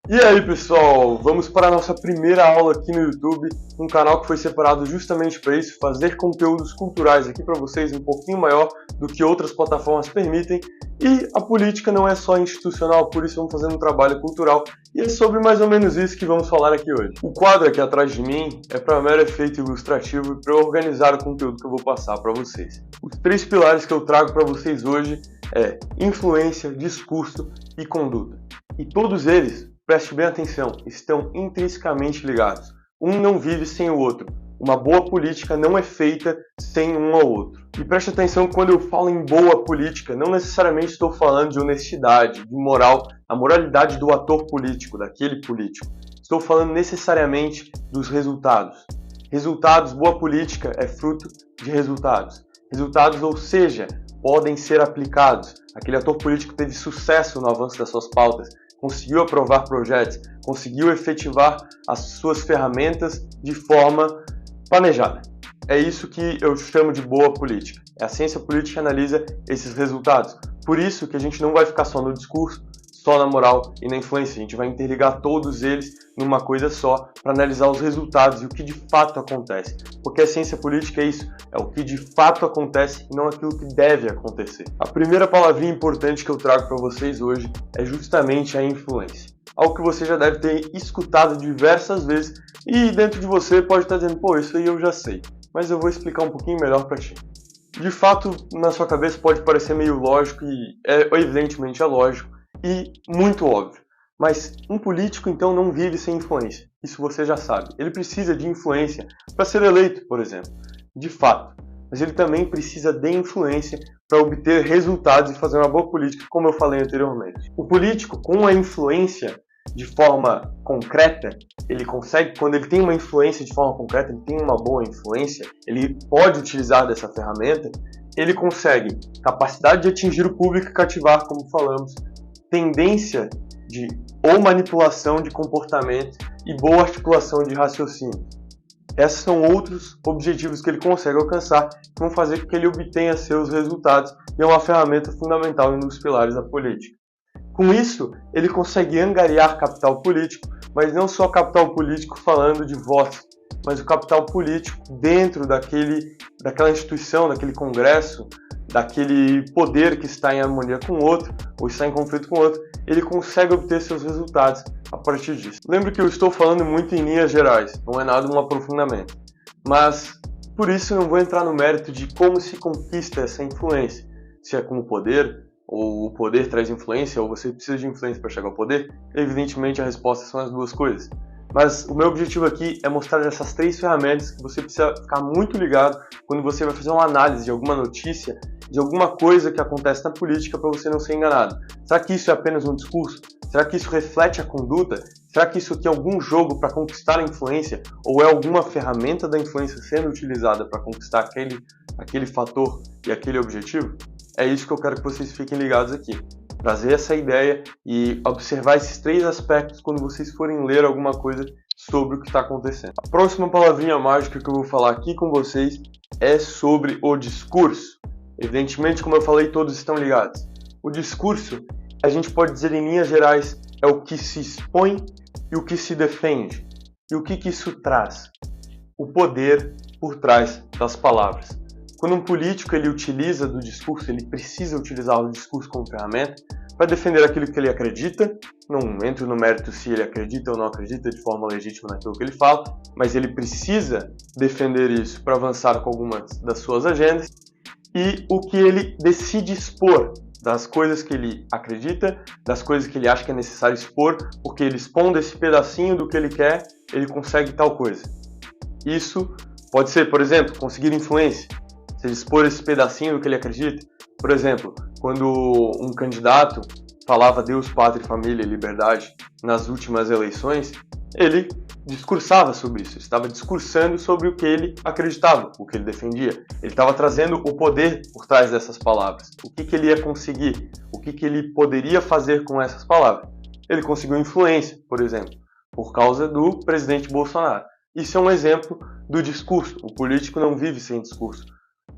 E aí pessoal, vamos para a nossa primeira aula aqui no YouTube, um canal que foi separado justamente para isso, fazer conteúdos culturais aqui para vocês um pouquinho maior do que outras plataformas permitem. E a política não é só institucional, por isso vamos fazer um trabalho cultural e é sobre mais ou menos isso que vamos falar aqui hoje. O quadro aqui atrás de mim é para mero efeito ilustrativo e para organizar o conteúdo que eu vou passar para vocês. Os três pilares que eu trago para vocês hoje é influência, discurso e conduta. E todos eles, preste bem atenção, estão intrinsecamente ligados. Um não vive sem o outro. Uma boa política não é feita sem um ao outro. E preste atenção, quando eu falo em boa política, não necessariamente estou falando de honestidade, de moral, a moralidade do ator político, daquele político. Estou falando necessariamente dos resultados. Resultados, boa política é fruto de resultados. Resultados, ou seja, podem ser aplicados. Aquele ator político teve sucesso no avanço das suas pautas, conseguiu aprovar projetos, conseguiu efetivar as suas ferramentas de forma planejada. É isso que eu chamo de boa política. A ciência política que analisa esses resultados. Por isso que a gente não vai ficar só no discurso, só na moral e na influência. A gente vai interligar todos eles numa coisa só para analisar os resultados e o que de fato acontece. Porque a ciência política é isso, é o que de fato acontece e não aquilo que deve acontecer. A primeira palavrinha importante que eu trago para vocês hoje é justamente a influência. Algo que você já deve ter escutado diversas vezes e dentro de você pode estar dizendo, pô, isso aí eu já sei, mas eu vou explicar um pouquinho melhor para ti. De fato, na sua cabeça pode parecer meio lógico e evidentemente é lógico e muito óbvio. Mas um político então não vive sem influência, isso você já sabe. Ele precisa de influência para ser eleito, por exemplo, de fato. Mas ele também precisa de influência para obter resultados e fazer uma boa política, como eu falei anteriormente. O político, com a influência de forma concreta, ele consegue, quando ele tem uma influência de forma concreta, ele tem uma boa influência, ele pode utilizar dessa ferramenta, ele consegue capacidade de atingir o público e cativar, como falamos, tendência de ou manipulação de comportamento e boa articulação de raciocínio. Esses são outros objetivos que ele consegue alcançar que vão fazer com que ele obtenha seus resultados e é uma ferramenta fundamental em um dos pilares da política. Com isso, ele consegue angariar capital político, mas não só capital político falando de votos, mas o capital político dentro daquela instituição, daquele congresso, daquele poder que está em harmonia com o outro, ou está em conflito com o outro, ele consegue obter seus resultados a partir disso. Lembro que eu estou falando muito em linhas gerais, não é nada um aprofundamento, mas por isso não vou entrar no mérito de como se conquista essa influência, se é com o poder, ou o poder traz influência, ou você precisa de influência para chegar ao poder. Evidentemente a resposta são as duas coisas. Mas o meu objetivo aqui é mostrar essas três ferramentas que você precisa ficar muito ligado quando você vai fazer uma análise de alguma notícia, de alguma coisa que acontece na política para você não ser enganado. Será que isso é apenas um discurso? Será que isso reflete a conduta? Será que isso aqui é algum jogo para conquistar a influência? Ou é alguma ferramenta da influência sendo utilizada para conquistar aquele fator e aquele objetivo? É isso que eu quero que vocês fiquem ligados aqui. Trazer essa ideia e observar esses três aspectos quando vocês forem ler alguma coisa sobre o que está acontecendo. A próxima palavrinha mágica que eu vou falar aqui com vocês é sobre o discurso. Evidentemente, como eu falei, todos estão ligados. O discurso, a gente pode dizer em linhas gerais, é o que se expõe e o que se defende. E o que isso traz? O poder por trás das palavras. Quando um político ele utiliza do discurso, ele precisa utilizar o discurso como ferramenta para defender aquilo que ele acredita. Não entro no mérito se ele acredita ou não acredita de forma legítima naquilo que ele fala, mas ele precisa defender isso para avançar com algumas das suas agendas. E o que ele decide expor, das coisas que ele acredita, das coisas que ele acha que é necessário expor, porque ele expondo esse pedacinho do que ele quer, ele consegue tal coisa. Isso pode ser, por exemplo, conseguir influência. Se ele expor esse pedacinho do que ele acredita, por exemplo, quando um candidato falava Deus, Pátria, Família e Liberdade nas últimas eleições, ele discursava sobre isso, estava discursando sobre o que ele acreditava, o que ele defendia. Ele estava trazendo o poder por trás dessas palavras, o que ele ia conseguir, o que ele poderia fazer com essas palavras. Ele conseguiu influência, por exemplo, por causa do presidente Bolsonaro. Isso é um exemplo do discurso. O político não vive sem discurso.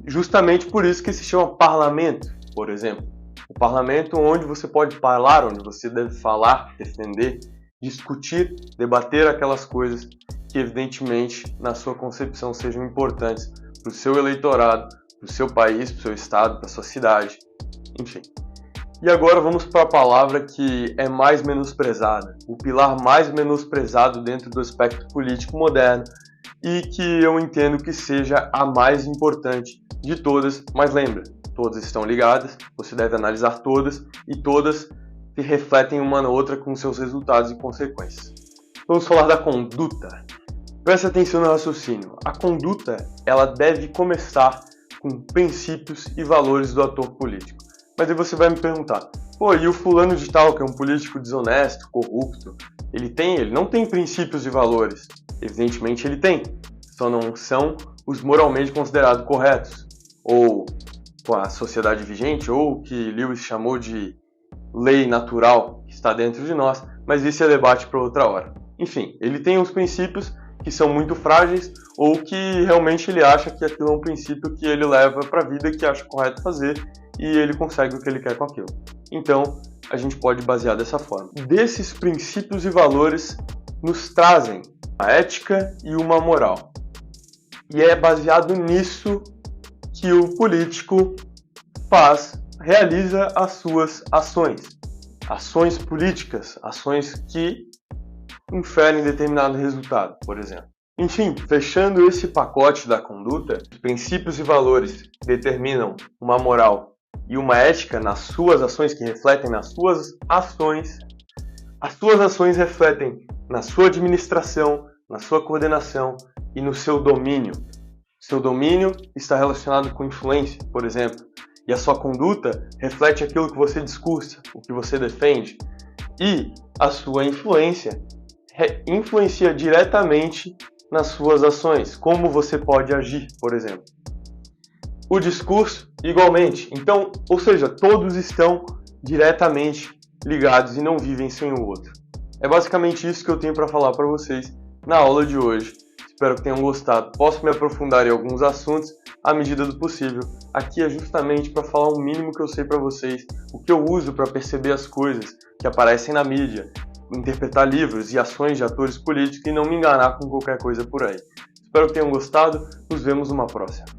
Justamente por isso que se chama parlamento, por exemplo. O parlamento onde você pode falar, onde você deve falar, defender discutir, debater aquelas coisas que evidentemente na sua concepção sejam importantes para o seu eleitorado, para o seu país, para o seu estado, para a sua cidade, enfim. E agora vamos para a palavra que é mais menosprezada, o pilar mais menosprezado dentro do aspecto político moderno e que eu entendo que seja a mais importante de todas, mas lembra, todas estão ligadas, você deve analisar todas e todas se refletem uma na outra com seus resultados e consequências. Vamos falar da conduta. Preste atenção no raciocínio. A conduta, ela deve começar com princípios e valores do ator político. Mas aí você vai me perguntar, pô, e o fulano de tal, que é um político desonesto, corrupto, ele não tem princípios e valores? Evidentemente ele tem, só não são os moralmente considerados corretos, ou com a sociedade vigente, ou o que Lewis chamou de lei natural que está dentro de nós, mas isso é debate para outra hora. Enfim, ele tem uns princípios que são muito frágeis, ou que realmente ele acha que aquilo é um princípio que ele leva para a vida, que acha correto fazer, e ele consegue o que ele quer com aquilo. Então, a gente pode basear dessa forma. Desses princípios e valores nos trazem a ética e uma moral. E é baseado nisso que o político realiza as suas ações. Ações políticas, ações que inferem determinado resultado, por exemplo. Enfim, fechando esse pacote da conduta, os princípios e valores determinam uma moral e uma ética nas suas ações, que refletem nas suas ações. As suas ações refletem na sua administração, na sua coordenação e no seu domínio. Seu domínio está relacionado com influência, por exemplo, e a sua conduta reflete aquilo que você discursa, o que você defende, e a sua influência influencia diretamente nas suas ações, como você pode agir, por exemplo. O discurso, igualmente. Então, ou seja, todos estão diretamente ligados e não vivem sem o outro. É basicamente isso que eu tenho para falar para vocês na aula de hoje. Espero que tenham gostado. Posso me aprofundar em alguns assuntos à medida do possível. Aqui é justamente para falar o mínimo que eu sei para vocês, o que eu uso para perceber as coisas que aparecem na mídia, interpretar livros e ações de atores políticos e não me enganar com qualquer coisa por aí. Espero que tenham gostado. Nos vemos numa próxima.